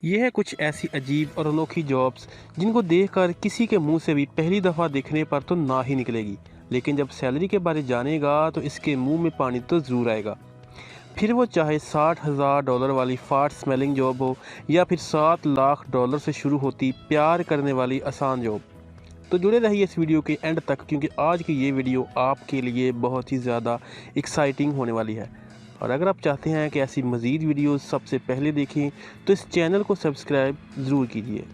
ये है कुछ ऐसी अजीब और अनोखी जॉब्स जिनको देखकर किसी के मुंह से भी पहली दफ़ा देखने पर तो ना ही निकलेगी, लेकिन जब सैलरी के बारे जानेगा तो इसके मुंह में पानी तो ज़रूर आएगा। फिर वो चाहे $60,000 वाली फाट स्मेलिंग जॉब हो या फिर $7 लाख से शुरू होती प्यार करने वाली आसान जॉब। तो जुड़े रहिए इस वीडियो के एंड तक, क्योंकि आज की ये वीडियो आपके लिए बहुत ही ज़्यादा एक्साइटिंग होने वाली है। और अगर आप चाहते हैं कि ऐसी मज़ीद वीडियोस सबसे पहले देखें तो इस चैनल को सब्सक्राइब ज़रूर कीजिए।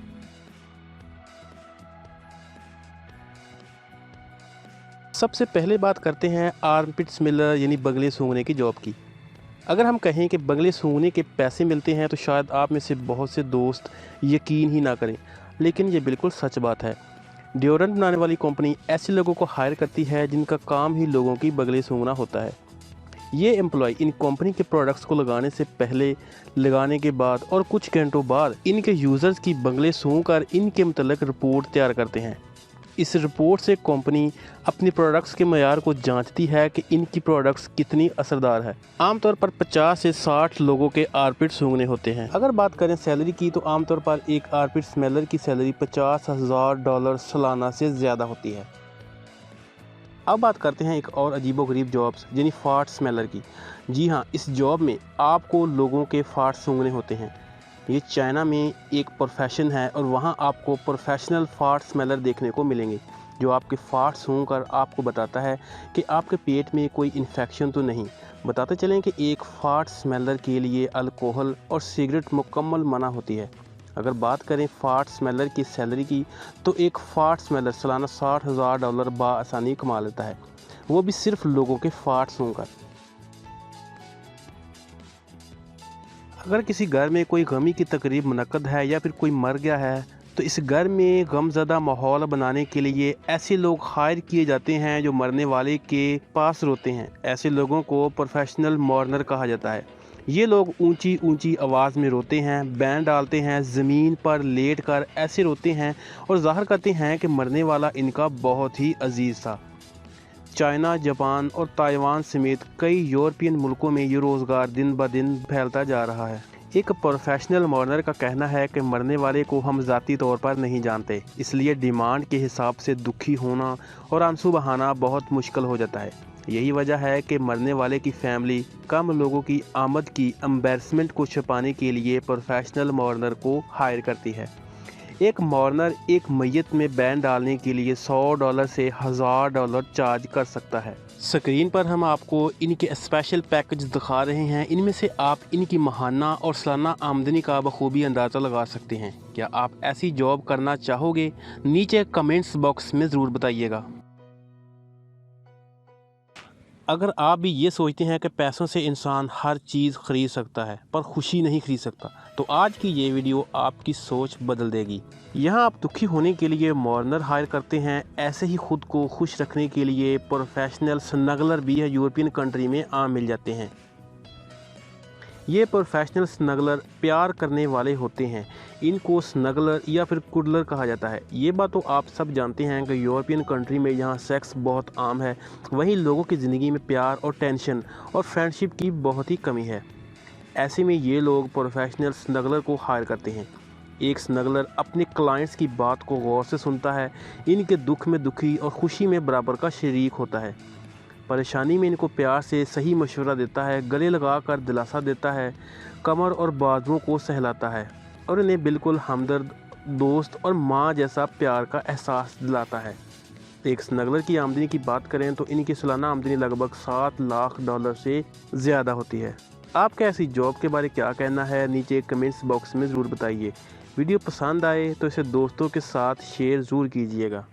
सबसे पहले बात करते हैं आर्मपिट स्मेलर यानी बगले सूंघने की जॉब की। अगर हम कहें कि बगले सूंघने के पैसे मिलते हैं तो शायद आप में से बहुत से दोस्त यकीन ही ना करें, लेकिन ये बिल्कुल सच बात है। डिओड्रेंट बनाने वाली कंपनी ऐसे लोगों को हायर करती है जिनका काम ही लोगों की बगले सूंघना होता है। ये एम्प्लॉय इन कंपनी के प्रोडक्ट्स को लगाने से पहले, लगाने के बाद और कुछ घंटों बाद इनके यूज़र्स की बगले सूंघ कर इनके मतलब रिपोर्ट तैयार करते हैं। इस रिपोर्ट से कंपनी अपनी प्रोडक्ट्स के मयार को जांचती है कि इनकी प्रोडक्ट्स कितनी असरदार है। आमतौर पर 50 से 60 लोगों के आर्पिट सूंघने होते हैं। अगर बात करें सैलरी की तो आमतौर पर एक आर्पिट स्मेलर की सैलरी $50,000 सालाना से ज़्यादा होती है। अब बात करते हैं एक और अजीबोगरीब जॉब्स यानी फार्ट स्मेलर की। जी हाँ, इस जॉब में आपको लोगों के फार्ट सूंघने होते हैं। ये चाइना में एक प्रोफेशन है और वहाँ आपको प्रोफेशनल फार्ट स्मेलर देखने को मिलेंगे, जो आपके फार्ट सूंघ कर आपको बताता है कि आपके पेट में कोई इन्फेक्शन तो नहीं। बताते चलें कि एक फार्ट स्मेलर के लिए अल्कोहल और सिगरेट मुकम्मल मना होती है। अगर बात करें फार्ट स्मेलर की सैलरी की तो एक फार्ट स्मेलर सालाना $60,000 बाआसानी कमा लेता है, वो भी सिर्फ लोगों के फार्ट सूंघकर। अगर किसी घर में कोई गमी की तकरीब मुनक्कद है या फिर कोई मर गया है तो इस घर में गमज़दा माहौल बनाने के लिए ऐसे लोग हायर किए जाते हैं जो मरने वाले के पास रोते हैं। ऐसे लोगों को प्रोफेशनल मॉर्नर कहा जाता है। ये लोग ऊंची ऊंची आवाज़ में रोते हैं, बैंड डालते हैं, ज़मीन पर लेट कर ऐसे रोते हैं और ज़ाहिर करते हैं कि मरने वाला इनका बहुत ही अजीज़ था। चाइना, जापान और ताइवान समेत कई यूरोपियन मुल्कों में ये रोज़गार दिन ब दिन फैलता जा रहा है। एक प्रोफेशनल मॉर्नर का कहना है कि मरने वाले को हम ज़ाती तौर पर नहीं जानते, इसलिए डिमांड के हिसाब से दुखी होना और आंसू बहाना बहुत मुश्किल हो जाता है। यही वजह है कि मरने वाले की फैमिली कम लोगों की आमद की एम्बैरसमेंट को छुपाने के लिए प्रोफेशनल मॉर्नर को हायर करती है। एक मॉर्नर एक मैयत में बैन डालने के लिए $100 से $1000 चार्ज कर सकता है। स्क्रीन पर हम आपको इनके स्पेशल पैकेज दिखा रहे हैं। इनमें से आप इनकी माहाना और सालाना आमदनी का बखूबी अंदाज़ा लगा सकते हैं। क्या आप ऐसी जॉब करना चाहोगे? नीचे कमेंट्स बॉक्स में ज़रूर बताइएगा। अगर आप भी ये सोचते हैं कि पैसों से इंसान हर चीज़ ख़रीद सकता है पर खुशी नहीं ख़रीद सकता, तो आज की ये वीडियो आपकी सोच बदल देगी। यहाँ आप दुखी होने के लिए मॉर्नर हायर करते हैं, ऐसे ही ख़ुद को खुश रखने के लिए प्रोफेशनल स्नगलर भी है यूरोपियन कंट्री में आम मिल जाते हैं। ये प्रोफेशनल स्नगलर प्यार करने वाले होते हैं। इनको स्नगलर या फिर कुडलर कहा जाता है। ये बात तो आप सब जानते हैं कि यूरोपियन कंट्री में यहाँ सेक्स बहुत आम है, वहीं लोगों की ज़िंदगी में प्यार और टेंशन और फ्रेंडशिप की बहुत ही कमी है। ऐसे में ये लोग प्रोफेशनल स्नगलर को हायर करते हैं। एक स्नगलर अपने क्लाइंट्स की बात को गौर से सुनता है, इनके दुख में दुखी और खुशी में बराबर का शरीक होता है। परेशानी में इनको प्यार से सही मशवरा देता है, गले लगा कर दिलासा देता है, कमर और बाजुओं को सहलाता है और इन्हें बिल्कुल हमदर्द, दोस्त और माँ जैसा प्यार का एहसास दिलाता है। एक स्नगलर की आमदनी की बात करें तो इनकी सालाना आमदनी लगभग $7 लाख से ज़्यादा होती है। आपका ऐसी जॉब के बारे क्या कहना है? नीचे कमेंट्स बॉक्स में ज़रूर बताइए। वीडियो पसंद आए तो इसे दोस्तों के साथ शेयर ज़रूर कीजिएगा।